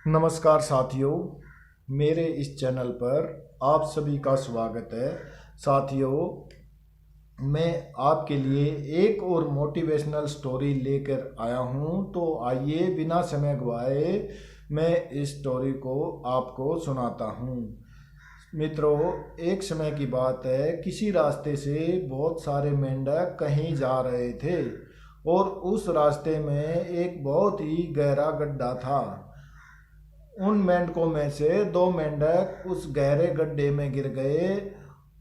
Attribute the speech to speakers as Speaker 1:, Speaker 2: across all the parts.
Speaker 1: नमस्कार साथियों, मेरे इस चैनल पर आप सभी का स्वागत है। साथियों, मैं आपके लिए एक और मोटिवेशनल स्टोरी लेकर आया हूं, तो आइए बिना समय गवाए मैं इस स्टोरी को आपको सुनाता हूं। मित्रों, एक समय की बात है, किसी रास्ते से बहुत सारे मेंढक कहीं जा रहे थे और उस रास्ते में एक बहुत ही गहरा गड्ढा था। उन मेंढकों में से दो मेंढक उस गहरे गड्ढे में गिर गए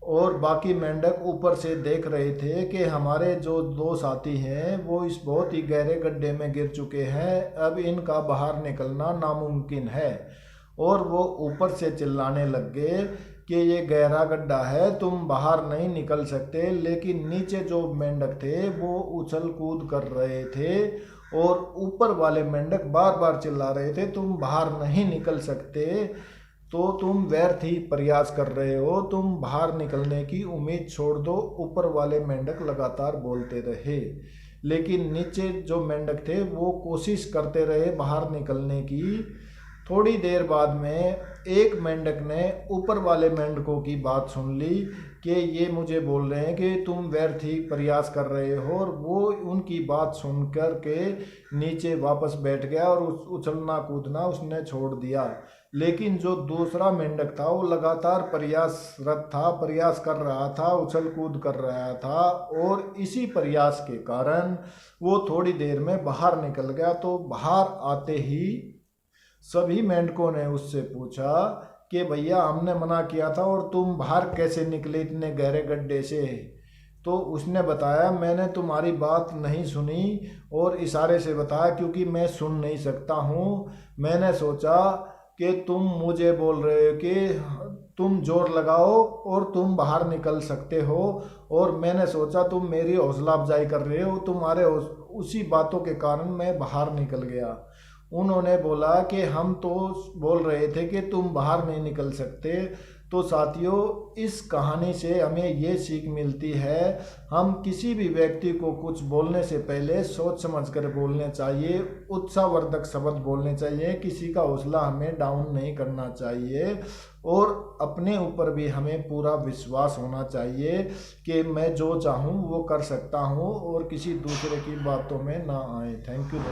Speaker 1: और बाकी मेंढक ऊपर से देख रहे थे कि हमारे जो दो साथी हैं वो इस बहुत ही गहरे गड्ढे में गिर चुके हैं, अब इनका बाहर निकलना नामुमकिन है। और वो ऊपर से चिल्लाने लग गए कि ये गहरा गड्ढा है, तुम बाहर नहीं निकल सकते। लेकिन नीचे जो मेंढक थे वो उछल कूद कर रहे थे और ऊपर वाले मेंढक बार बार चिल्ला रहे थे, तुम बाहर नहीं निकल सकते, तो तुम व्यर्थ ही प्रयास कर रहे हो, तुम बाहर निकलने की उम्मीद छोड़ दो। ऊपर वाले मेंढक लगातार बोलते रहे, लेकिन नीचे जो मेंढक थे वो कोशिश करते रहे बाहर निकलने की। थोड़ी देर बाद में एक मेंढक ने ऊपर वाले मेंढकों की बात सुन ली कि ये मुझे बोल रहे हैं कि तुम व्यर्थ ही प्रयास कर रहे हो, और वो उनकी बात सुन कर के नीचे वापस बैठ गया और उछलना कूदना उसने छोड़ दिया। लेकिन जो दूसरा मेंढक था वो लगातार प्रयासरत था, प्रयास कर रहा था, उछल कूद कर रहा था, और इसी प्रयास के कारण वो थोड़ी देर में बाहर निकल गया। तो बाहर आते ही सभी मेंढकों ने उससे पूछा कि भैया, हमने मना किया था और तुम बाहर कैसे निकले इतने गहरे गड्ढे से? तो उसने बताया, मैंने तुम्हारी बात नहीं सुनी और इशारे से बताया, क्योंकि मैं सुन नहीं सकता हूँ। मैंने सोचा कि तुम मुझे बोल रहे हो कि तुम जोर लगाओ और तुम बाहर निकल सकते हो, और मैंने सोचा तुम मेरी हौसला अफजाई कर रहे हो, तुम्हारे उसी बातों के कारण मैं बाहर निकल गया। उन्होंने बोला कि हम तो बोल रहे थे कि तुम बाहर नहीं निकल सकते। तो साथियों, इस कहानी से हमें ये सीख मिलती है, हम किसी भी व्यक्ति को कुछ बोलने से पहले सोच समझ कर बोलने चाहिए, उत्साहवर्धक शब्द बोलने चाहिए, किसी का हौसला हमें डाउन नहीं करना चाहिए, और अपने ऊपर भी हमें पूरा विश्वास होना चाहिए कि मैं जो चाहूँ वो कर सकता हूँ और किसी दूसरे की बातों में ना आए। Thank you.